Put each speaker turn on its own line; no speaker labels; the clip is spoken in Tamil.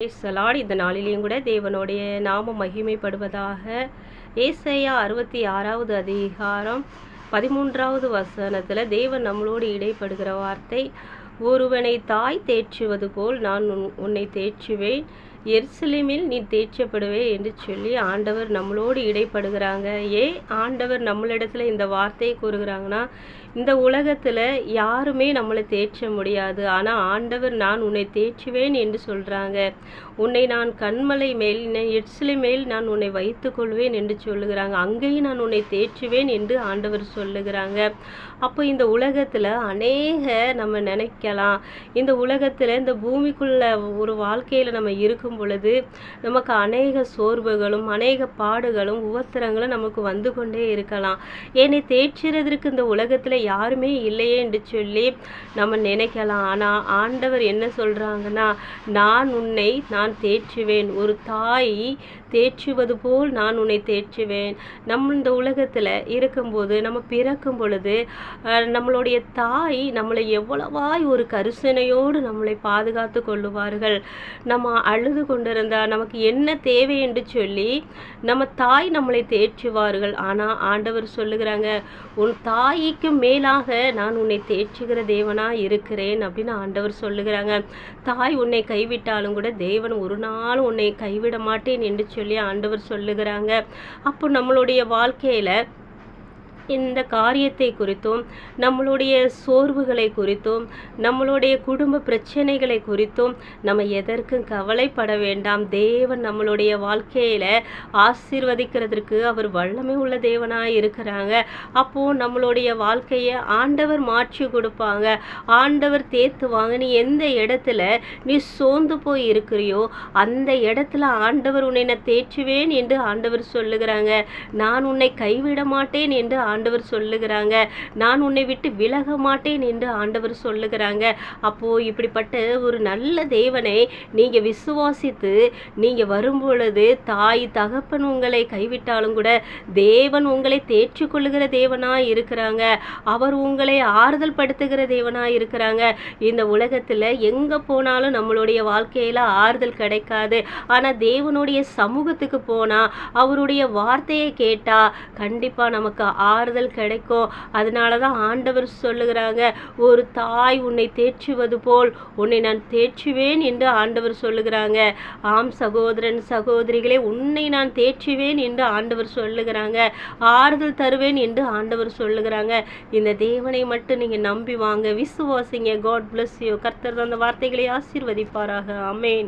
இந்த நாளிலேயும் கூட தேவனுடைய நாமம் மகிமைப்படுவதாக. ஏசாயா 66வது அதிகாரம் 13வது வசனத்தில் தேவன் நம்மளோடு இடைப்படுகிற வார்த்தை, ஒருவனை தாய் தேற்றுவது போல் நான் உன்னை தேற்றுவேன், எருசலேமில் நீ தேற்றப்படுவே என்று சொல்லி ஆண்டவர் நம்மளோடு இடைப்படுகிறாங்க. ஏன் ஆண்டவர் நம்மளிடத்துல இந்த வார்த்தையை கூறுகிறாங்கன்னா, இந்த உலகத்தில் யாருமே நம்மளை தேற்ற முடியாது, ஆனால் ஆண்டவர் நான் உன்னை தேற்றுவேன் என்று சொல்கிறாங்க. உன்னை நான் கண்மலை மேல் எருசலேம் மேல் நான் உன்னை வைத்து கொள்வேன் என்று சொல்லுகிறாங்க. அங்கேயும் நான் உன்னை தேற்றுவேன் என்று ஆண்டவர் சொல்லுகிறாங்க. அப்போ இந்த உலகத்தில் அநேக நம்ம நினைக்கலாம், இந்த உலகத்தில் இந்த பூமிக்குள்ள ஒரு வாழ்க்கையில் நம்ம இருக்கும் பொழுது நமக்கு அநேக சோர்வுகளும் அநேக பாடுகளும் உபத்திரங்களும் நமக்கு வந்து கொண்டே இருக்கலாம். என்னை தேற்றுறதற்கு இந்த உலகத்தில் யாருமே இல்லையே என்று சொல்லி நம்ம நினைக்கலாம். ஆனால் ஆண்டவர் என்ன சொல்கிறாங்கன்னா, நான் தேற்றுவேன், ஒரு தாய் தேற்றுவது போல் நான் உன்னை தேற்றுவேன். நம்ம இந்த உலகத்தில் இருக்கும்போது, நம்ம பிறக்கும் பொழுது நம்மளுடைய தாய் நம்மளை எவ்வளவாய் ஒரு கரிசனையோடு நம்மளை பாதுகாத்து கொள்ளுவார்கள். நம்ம அழுது கொண்டிருந்தால் நமக்கு என்ன தேவை என்று சொல்லி நம்ம தாய் நம்மளை தேற்றுவார்கள். ஆனால் ஆண்டவர் சொல்லுகிறாங்க, உன் தாய்க்கு மேலாக நான் உன்னை தேற்றுகிற தேவனாக இருக்கிறேன் அப்படின்னு ஆண்டவர் சொல்லுகிறாங்க. தாய் உன்னை கைவிட்டாலும் கூட தேவன் ஒரு நாள் உன்னை கைவிட மாட்டேன் என்று சொல்லி ஆண்டவர் சொல்லுகிறாங்க. அப்போ நம்மளுடைய வாழ்க்கையில் இந்த காரியத்தை குறித்தும், நம்மளுடைய சோர்வுகளை குறித்தும், நம்மளுடைய குடும்ப பிரச்சனைகளை குறித்தும் நம்ம எதற்கும் கவலைப்பட வேண்டாம். தேவன் நம்மளுடைய வாழ்க்கையில் ஆசீர்வதிக்கிறதுக்கு அவர் வல்லமை உள்ள தேவனாக இருக்கிறாங்க. அப்போது நம்மளுடைய வாழ்க்கையை ஆண்டவர் மாற்றி கொடுப்பாங்க, ஆண்டவர் தேத்துவாங்க. நீ எந்த இடத்துல நீ சோர்ந்து போய் இருக்கிறியோ அந்த இடத்துல ஆண்டவர் உன்னை நான் தேற்றுவேன் என்று ஆண்டவர் சொல்லுகிறாங்க. நான் உன்னை கைவிட மாட்டேன் என்று ஆண்டவர் சொல்லுகிறாங்க. நான் உன்னை விட்டு விலக மாட்டேன் என்று ஆண்டவர் சொல்லுகிறாங்க. அப்போ இப்படிப்பட்ட ஒரு நல்ல தேவனை நீங்க விசுவாசித்து நீங்க வரும்பொழுது, தாய் தகப்பன் உங்களை கைவிட்டாலும் கூட தேவன் உங்களை தேற்றிக்கொள்ளுகிற தேவனா இருக்கிறாங்க. அவர் உங்களை ஆறுதல் படுத்துகிற தேவனா இருக்கிறாங்க. இந்த உலகத்துல எங்க போனாலும் நம்மளுடைய வாழ்க்கையில ஆறுதல் கிடைக்காது. ஆனா தேவனுடைய சமூகத்துக்கு போனா, அவருடைய வார்த்தையை கேட்டா கண்டிப்பா நமக்கு ஆறுதல் கிடைக்கும். அதனாலதான் ஆண்டவர் சொல்லுகிறாங்க, ஒரு தாய் உன்னை தேற்றுவது போல் உன்னை நான் தேற்றுவேன் என்று ஆண்டவர் சொல்லுகிறாங்க. ஆம் சகோதரன் சகோதரிகளே, உன்னை நான் தேற்றுவேன் என்று ஆண்டவர் சொல்லுகிறாங்க. ஆறுதல் தருவேன் என்று ஆண்டவர் சொல்லுகிறாங்க. இந்த தேவனை மட்டும் நீங்க நம்பி வாங்க, விசுவாசிங்க. God bless you. கர்த்தர் அந்த வார்த்தைகளை ஆசீர்வதிப்பாராக. ஆமென்.